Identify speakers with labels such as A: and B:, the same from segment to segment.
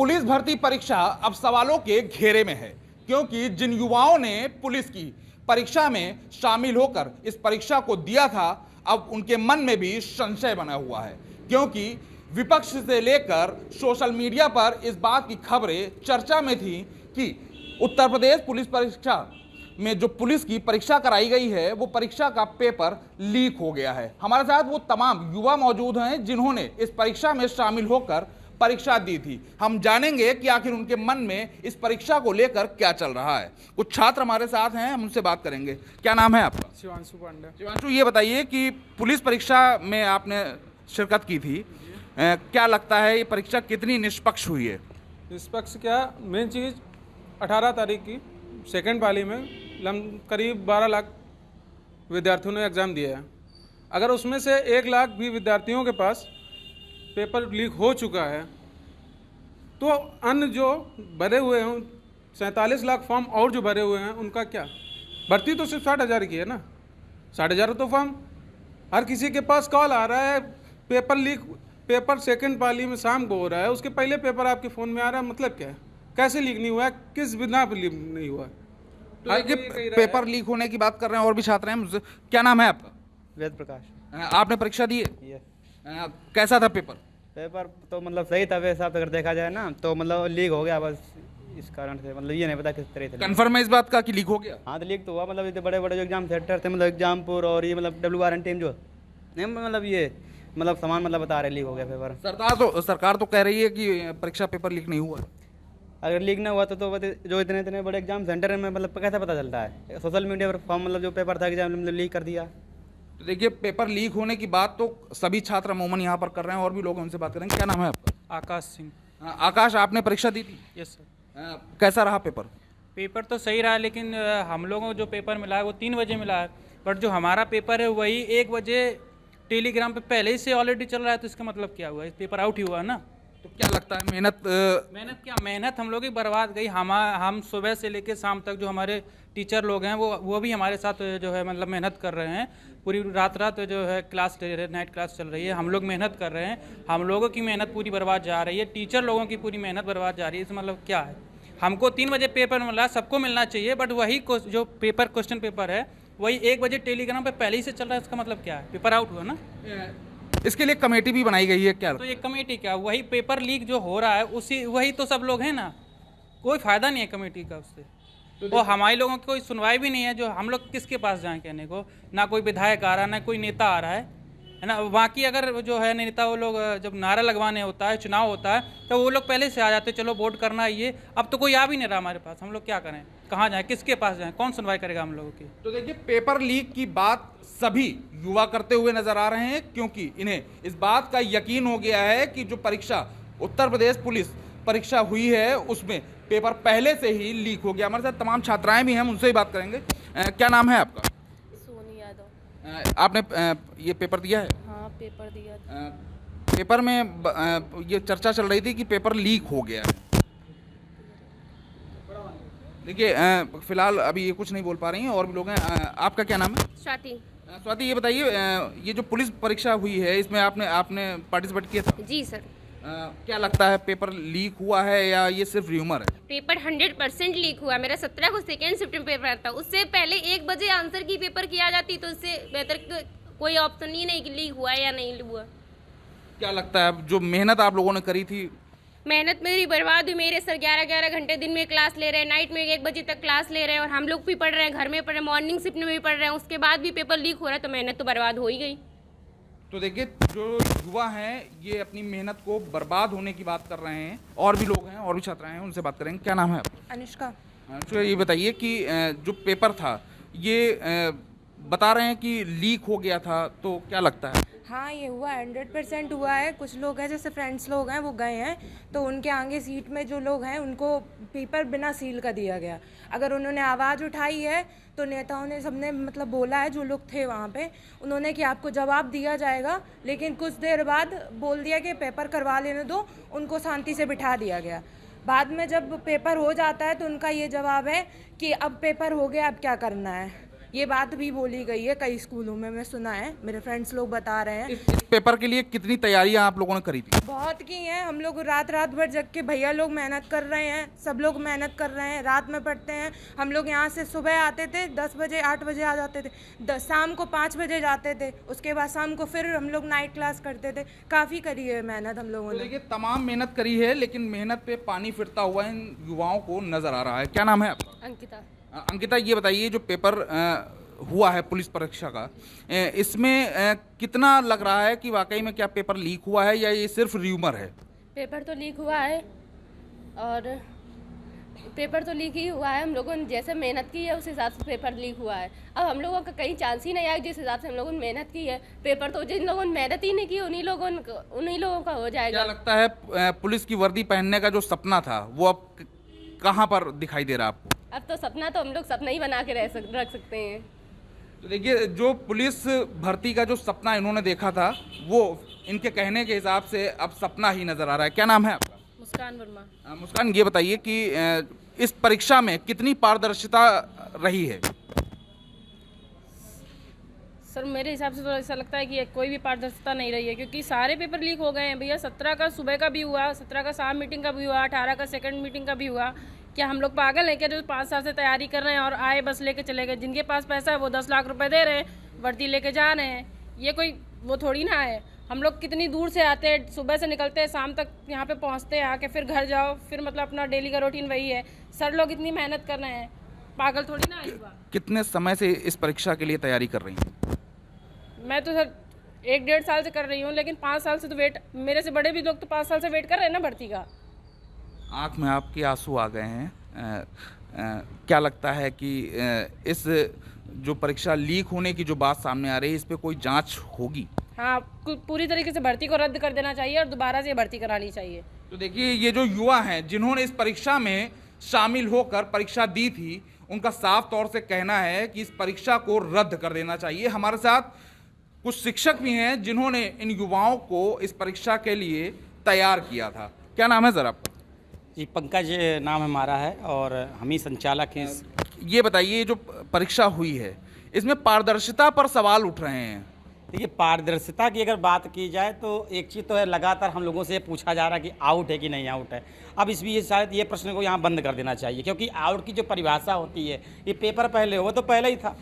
A: Police भर्ती परीक्षा अब सवालों के घेरे में है, क्योंकि जिन युवाओं ने पुलिस की परीक्षा में शामिल होकर इस परीक्षा को दिया था, अब उनके मन में भी संशय बना हुआ है। क्योंकि विपक्ष से लेकर सोशल मीडिया पर इस बात की खबरें चर्चा में थी कि उत्तर प्रदेश पुलिस परीक्षा में जो पुलिस की परीक्षा कराई गई है, वो परीक्षा का पेपर लीक हो गया है। हमारे साथ वो तमाम युवा मौजूद हैं जिन्होंने इस परीक्षा में शामिल होकर परीक्षा दी थी। हम जानेंगे कि आखिर उनके मन में इस परीक्षा को लेकर क्या चल रहा है। कुछ छात्र हमारे साथ हैं, हम उनसे बात करेंगे। क्या नाम है आपका?
B: शिवांशु पांडे।
A: शिवांशु, ये बताइए कि पुलिस परीक्षा में आपने शिरकत की थी, क्या लगता है ये परीक्षा कितनी निष्पक्ष हुई है?
B: निष्पक्ष क्या, मेन चीज़ 18 तारीख की सेकंड पाली में करीब 12 लाख विद्यार्थियों ने एग्ज़ाम दिया है। अगर उसमें से 1 लाख भी विद्यार्थियों के पास पेपर लीक हो चुका है, तो अन्य जो भरे हुए हैं 47 लाख फॉर्म और जो भरे हुए हैं उनका क्या? भर्ती तो सिर्फ 60,000 की है ना। 60,000 तो फॉर्म हर किसी के पास कॉल आ रहा है, पेपर लीक, पेपर सेकंड पाली में शाम को हो रहा है, उसके पहले पेपर आपके फ़ोन में आ रहा है। मतलब क्या है? कैसे लीक नहीं हुआ है? किस बिना पर लीक नहीं हुआ है?
A: तो पेपर लीक होने की बात कर रहे हैं और भी छात्र हैं मुझसे। क्या नाम है आपका?
C: वेद प्रकाश।
A: आपने परीक्षा दी है?
C: ये
A: कैसा था पेपर?
C: पेपर तो मतलब सही था वैसे, अगर देखा जाए ना तो मतलब लीक हो गया बस, इस कारण से मतलब ये नहीं पता किस तरह से।
A: कंफर्म है इस बात का कि लीक हो गया?
C: हाँ तो लीक तो हुआ, मतलब इतने बड़े बड़े जो एग्जाम सेंटर थे, मतलब एग्जामपुर और ये मतलब WRN टीम जो नहीं, मतलब ये मतलब सामान मतलब बता रहे लीक हो गया पेपर।
A: सरकार तो कह रही है कि परीक्षा पेपर लीक नहीं हुआ है।
C: अगर लीक ना हुआ तो जो इतने इतने बड़े एग्जाम सेंटर में मतलब कैसे पता चलता है? सोशल मीडिया पर फॉर्म मतलब जो पेपर था एग्जाम मतलब लीक कर दिया।
A: तो देखिए, पेपर लीक होने की बात तो सभी छात्र अमूमन यहाँ पर कर रहे हैं और भी लोग उनसे बात करेंगे। क्या नाम है आपका?
D: आकाश सिंह।
A: आकाश, आपने परीक्षा दी थी?
D: Yes sir.
A: कैसा रहा पेपर?
D: पेपर तो सही रहा, लेकिन हम लोगों को जो पेपर मिला है वो 3 बजे मिला है, बट जो हमारा पेपर है वही 1 बजे टेलीग्राम पे पहले ही से ऑलरेडी चल रहा है। तो इसका मतलब क्या हुआ? इस पेपर आउट ही हुआ है ना।
A: तो क्या लगता है
D: मेहनत हम लोग की बर्बाद गई। हम सुबह से लेकर शाम तक जो हमारे टीचर लोग हैं वो भी हमारे साथ जो है मतलब मेहनत कर रहे हैं। पूरी रात जो है क्लास ले रहे, नाइट क्लास चल रही है, हम लोग मेहनत कर रहे हैं। हम लोगों की मेहनत पूरी बर्बाद जा रही है, टीचर लोगों की पूरी मेहनत बर्बाद जा रही है। इसका मतलब क्या है? हमको 3 बजे पेपर मिला, सबको मिलना चाहिए, बट वही जो क्वेश्चन पेपर है वही 1 बजे टेलीग्राम पे पहले ही से चल रहा है। इसका मतलब क्या है? पेपर आउट हुआ ना।
A: इसके लिए कमेटी भी बनाई गई है क्या?
D: तो ये कमेटी क्या, वही पेपर लीक जो हो रहा है वही तो सब लोग हैं ना। कोई फायदा नहीं है कमेटी का उससे। तो हमारे लोगों की कोई सुनवाई भी नहीं है। जो हम लोग किसके पास जाएं कहने को? ना कोई विधायक आ रहा है, ना कोई नेता आ रहा है ना। बाकी अगर जो है नेता, वो लोग जब नारा लगवाने होता है, चुनाव होता है, तो वो लोग पहले से आ जाते, चलो वोट करना है ये। अब तो कोई आ भी नहीं रहा हमारे पास। हम लोग क्या करें? कहाँ जाएं? किसके पास जाएं? कौन सुनवाई करेगा हम लोगों की?
A: तो देखिए, पेपर लीक की बात सभी युवा करते हुए नजर आ रहे हैं, क्योंकि इन्हें इस बात का यकीन हो गया है कि जो परीक्षा उत्तर प्रदेश पुलिस परीक्षा हुई है उसमें पेपर पहले से ही लीक हो गया। हमारे साथ तमाम छात्राएं भी हैं, उनसे ही बात करेंगे। क्या नाम है आपका?
E: सोनी यादव।
A: आपने ये पेपर दिया है?
E: हाँ, पेपर दिया था।
A: पेपर में ये चर्चा चल रही थी कि पेपर लीक हो गया है। देखिए, फिलहाल अभी ये कुछ नहीं बोल पा रही हैं, और भी लोग हैं। आपका क्या नाम है?
E: स्वाति।
A: स्वाति, ये बताइए, ये जो पुलिस परीक्षा हुई है इसमें आपने पार्टिसिपेट किया था?
E: जी सर।
A: क्या लगता है, पेपर लीक हुआ है या ये सिर्फ र्यूमर है?
E: पेपर 100% लीक हुआ। मेरा 17 को सेकेंड शिफ्ट में पेपर था। उससे पहले 1 बजे आंसर की पेपर किया जाती तो उससे बेहतर कोई ऑप्शन ही नहीं कि लीक हुआ या नहीं हुआ।
A: क्या लगता है, जो मेहनत आप लोगों ने करी थी?
E: मेहनत मेरी बर्बाद हुई। मेरे सर 11-11 घंटे दिन में क्लास ले रहे हैं, नाइट में 1 बजे तक क्लास ले रहे हैं, और हम लोग भी पढ़ रहे हैं, घर में पढ़ रहे हैं, मॉर्निंग शिफ्ट में भी पढ़ रहे हैं। उसके बाद भी पेपर लीक हो रहा है, तो मेहनत तो बर्बाद हो ही गई।
A: तो देखिए, जो युवा हैं ये अपनी मेहनत को बर्बाद होने की बात कर रहे हैं। और भी लोग हैं, और भी छात्राएं हैं, उनसे बात करेंगे। क्या नाम है आपका?
F: अनुष्का।
A: तो ये बताइए कि जो पेपर था ये बता रहे हैं कि लीक हो गया था, तो क्या लगता है?
F: हाँ, ये हुआ 100% हुआ है। कुछ लोग हैं, जैसे फ्रेंड्स लोग हैं, वो गए हैं, तो उनके आगे सीट में जो लोग हैं उनको पेपर बिना सील का दिया गया। अगर उन्होंने आवाज़ उठाई है तो नेताओं ने सबने मतलब बोला है, जो लोग थे वहाँ पे, उन्होंने कि आपको जवाब दिया जाएगा, लेकिन कुछ देर बाद बोल दिया कि पेपर करवा लेने दो। उनको शांति से बिठा दिया गया। बाद में जब पेपर हो जाता है तो उनका ये जवाब है कि अब पेपर हो गया, अब क्या करना है। ये बात भी बोली गई है कई स्कूलों में, मैं सुना है, मेरे फ्रेंड्स लोग बता रहे हैं।
A: इस पेपर के लिए कितनी तैयारियां आप लोगों ने करी थी?
F: बहुत की हैं, हम लोग रात भर जग के भैया लोग मेहनत कर रहे हैं, सब लोग मेहनत कर रहे हैं, रात में पढ़ते हैं। हम लोग यहाँ से सुबह आते थे 10 बजे 8 बजे आ जाते थे, शाम को 5 बजे जाते थे, उसके बाद शाम को फिर हम लोग नाइट क्लास करते थे। काफ़ी करी है मेहनत हम लोगों
A: तो
F: ने।
A: देखिए तमाम मेहनत करी है, लेकिन मेहनत पे पानी फिरता हुआ इन युवाओं को नजर आ रहा है। क्या नाम है आपका?
E: अंकिता।
A: अंकिता, ये बताइए जो पेपर हुआ है पुलिस परीक्षा का, इसमें कितना लग रहा है कि वाकई में क्या पेपर लीक हुआ है या ये सिर्फ र्यूमर है?
E: पेपर तो लीक हुआ है, और पेपर तो लीक ही हुआ है। हम लोगों ने जैसे मेहनत की है उस हिसाब से पेपर लीक हुआ है। अब हम लोगों का कहीं चांस ही नहीं आया, जिस हिसाब से हम लोगों ने मेहनत की है। पेपर तो जिन लोगों ने मेहनत ही नहीं की उन्हीं लोगों का हो जाएगा।
A: क्या लगता है पुलिस की वर्दी पहनने का जो सपना था वो अब कहाँ पर दिखाई दे रहा है आपको?
E: अब तो सपना तो हम लोग सपना ही बना के रख सकते हैं।
A: तो देखिए जो पुलिस भर्ती का जो सपना इन्होंने देखा था वो इनके कहने के हिसाब से अब सपना ही नजर आ रहा है। क्या नाम है आपका?
E: मुस्कान वर्मा।
A: मुस्कान, ये बताइए कि इस परीक्षा में कितनी पारदर्शिता रही है?
G: सर मेरे हिसाब से तो ऐसा लगता है कि कोई भी पारदर्शिता नहीं रही है, क्योंकि सारे पेपर लीक हो गए हैं भैया। 17 का सुबह का भी हुआ, 17 का शाम मीटिंग का भी हुआ, 18 का सेकंड मीटिंग का भी हुआ। क्या हम लोग पागल हैं क्या जो 5 साल से तैयारी कर रहे हैं और आए बस लेके चले गए? जिनके पास पैसा है वो 10 लाख रुपए दे रहे हैं, वर्दी लेके जा रहे हैं। ये कोई वो थोड़ी ना है। हम लोग कितनी दूर से आते हैं, सुबह से निकलते हैं, शाम तक यहाँ पे पहुँचते हैं, आके फिर घर जाओ, फिर मतलब अपना डेली का रूटीन वही है। सर लोग इतनी मेहनत कर रहे हैं, पागल थोड़ी ना है।
A: कितने समय से इस परीक्षा के लिए तैयारी कर रही हैं?
G: मैं तो सर 1-1.5 साल से कर रही हूँ, लेकिन 5 साल से तो वेट, मेरे से बड़े भी लोग तो 5 साल से वेट कर रहे हैं ना भर्ती का।
A: आँख में आपके आंसू आ गए हैं। क्या लगता है कि इस जो परीक्षा लीक होने की जो बात सामने आ रही है इस पे कोई जांच होगी?
G: हाँ, पूरी तरीके से भर्ती को रद्द कर देना चाहिए और दोबारा से भर्ती करानी चाहिए।
A: तो देखिए ये जो युवा हैं जिन्होंने इस परीक्षा में शामिल होकर परीक्षा दी थी, उनका साफ तौर से कहना है कि इस परीक्षा को रद्द कर देना चाहिए। हमारे साथ कुछ शिक्षक भी हैं जिन्होंने इन युवाओं को इस परीक्षा के लिए तैयार किया था। क्या नाम है सर आपका?
H: जी, पंकज नाम हमारा है और हम ही संचालक हैं।
A: ये बताइए जो परीक्षा हुई है इसमें पारदर्शिता पर सवाल उठ रहे हैं।
H: देखिए, पारदर्शिता की अगर बात की जाए तो एक चीज़ तो है, लगातार हम लोगों से पूछा जा रहा है कि आउट है कि नहीं आउट है। अब इस भी शायद ये प्रश्न को यहाँ बंद कर देना चाहिए, क्योंकि आउट की जो परिभाषा होती है, ये पेपर पहले हुआ तो पहले ही था,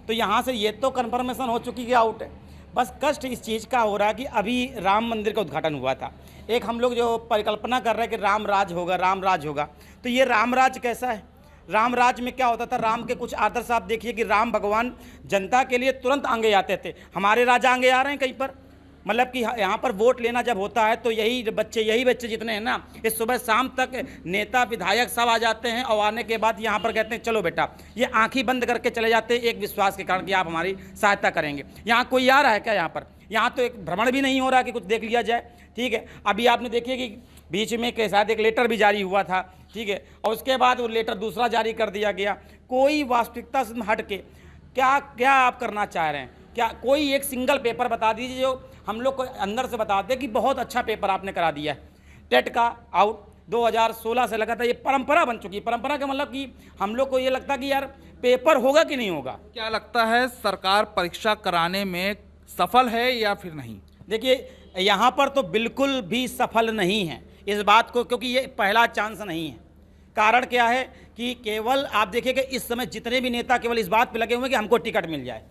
H: तो यहाँ से ये तो कन्फर्मेशन हो चुकी कि आउट है। बस कष्ट इस चीज़ का हो रहा है कि अभी राम मंदिर का उद्घाटन हुआ था। एक हम लोग जो परिकल्पना कर रहे हैं कि राम राज होगा, राम राज होगा, तो ये राम राज कैसा है? राम राज में क्या होता था? राम के कुछ आदर्श आप देखिए कि राम भगवान जनता के लिए तुरंत आगे आते थे। हमारे राजा आगे आ रहे हैं कहीं पर, मतलब कि यहाँ पर वोट लेना जब होता है तो यही बच्चे जितने हैं ना, इस सुबह शाम तक नेता विधायक सब आ जाते हैं और आने के बाद यहाँ पर कहते हैं चलो बेटा, ये आंखें बंद करके चले जाते हैं एक विश्वास के कारण कि आप हमारी सहायता करेंगे। यहाँ कोई आ रहा है क्या? यहाँ तो एक भ्रमण भी नहीं हो रहा कि कुछ देख लिया जाए। ठीक है, अभी आपने देखिए कि बीच में के साथ एक लेटर भी जारी हुआ था, ठीक है, और उसके बाद वो लेटर दूसरा जारी कर दिया गया। कोई वास्तविकता से हट के क्या आप करना चाह रहे हैं? क्या कोई एक सिंगल पेपर बता दीजिए जो हम लोग को अंदर से बता दे कि बहुत अच्छा पेपर आपने करा दिया है। टेट का आउट 2016 से लगा था, ये परंपरा बन चुकी है। परंपरा का मतलब कि हम लोग को ये लगता है कि यार पेपर होगा कि नहीं होगा।
A: क्या लगता है सरकार परीक्षा कराने में सफल है या फिर नहीं?
H: देखिए, यहाँ पर तो बिल्कुल भी सफल नहीं है इस बात को, क्योंकि ये पहला चांस नहीं है। कारण क्या है कि केवल आप देखिए कि इस समय जितने भी नेता केवल इस बात पे लगे हुए हैं कि हमको टिकट मिल जाए,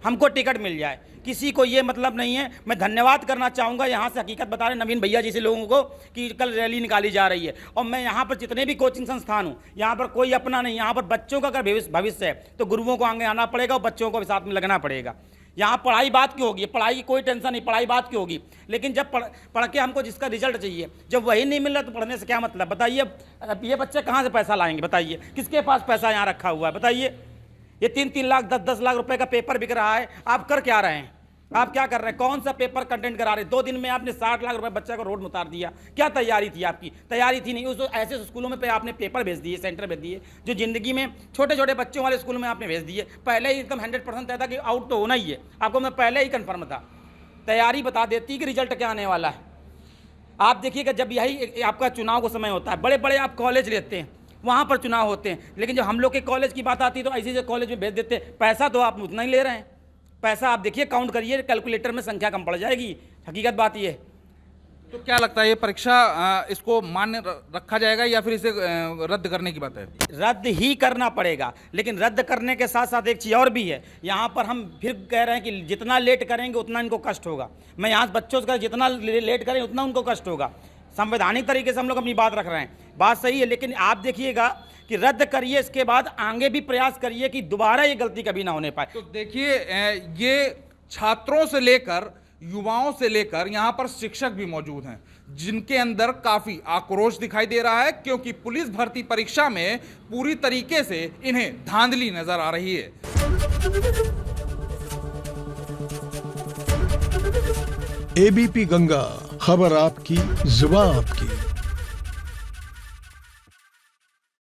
H: हमको टिकट मिल जाए। किसी को ये मतलब नहीं है। मैं धन्यवाद करना चाहूँगा यहाँ से हकीकत बता रहे नवीन भैया जैसे लोगों को कि कल रैली निकाली जा रही है, और मैं यहाँ पर जितने भी कोचिंग संस्थान हूँ, यहाँ पर कोई अपना नहीं। यहाँ पर बच्चों का अगर भविष्य है तो गुरुओं को आगे आना पड़ेगा और बच्चों को भी साथ में लगना पड़ेगा। यहाँ पढ़ाई बात क्यों होगी? पढ़ाई की कोई टेंशन नहीं, पढ़ाई बात क्यों होगी? लेकिन जब पढ़ के हमको जिसका रिजल्ट चाहिए, जब वही नहीं मिल रहा तो पढ़ने से क्या मतलब? बताइए, ये बच्चे कहाँ से पैसा लाएंगे? बताइए, किसके पास पैसा यहाँ रखा हुआ है? बताइए, ये 3-3 लाख 10-10 लाख रुपए का पेपर बिक रहा है। आप कर क्या रहे हैं? आप क्या कर रहे हैं? कौन सा पेपर कंटेंट करा रहे हैं? 2 दिन में आपने 60 लाख रुपए बच्चे को रोड में उतार दिया। क्या तैयारी थी आपकी? तैयारी थी नहीं। उस ऐसे स्कूलों में पे आपने पेपर भेज दिए, सेंटर भेज दिए जो जिंदगी में छोटे छोटे बच्चों वाले स्कूलों में आपने भेज दिए। पहले ही एकदम 100% तय था कि आउट तो होना ही है। आपको मैं पहले ही कन्फर्म था। तैयारी बता देती कि रिजल्ट क्या आने वाला है। आप देखिएगा, जब यही आपका चुनाव का समय होता है, बड़े बड़े आप कॉलेज लेते हैं, वहाँ पर चुनाव होते हैं। लेकिन जब हम लोग के कॉलेज की बात आती है तो ऐसे जो कॉलेज में भेज देते हैं, पैसा तो आप उतना ही ले रहे हैं, पैसा आप देखिए काउंट करिए, कैलकुलेटर में संख्या कम पड़ जाएगी, हकीकत बात ये है।
A: तो क्या लगता है ये परीक्षा इसको मान्य रखा जाएगा या फिर इसे रद्द करने की बात है?
H: रद्द ही करना पड़ेगा, लेकिन रद्द करने के साथ साथ एक चीज़ और भी है, यहाँ पर हम फिर कह रहे हैं कि जितना लेट करेंगे उतना इनको कष्ट होगा। मैं यहाँ बच्चों से जितना लेट करें उतना उनको कष्ट होगा। संवैधानिक तरीके से हम लोग अपनी बात रख रहे हैं, बात सही है, लेकिन आप देखिएगा कि रद्द करिए, इसके बाद आगे भी प्रयास करिए कि दोबारा ये गलती कभी ना होने पाए।
A: तो देखिए ये छात्रों से लेकर युवाओं से लेकर यहाँ पर शिक्षक भी मौजूद हैं जिनके अंदर काफी आक्रोश दिखाई दे रहा है, क्योंकि पुलिस भर्ती परीक्षा में पूरी तरीके से इन्हें धांधली नजर आ रही है।
I: एबीपी गंगा, खबर आपकी, जुबान आपकी।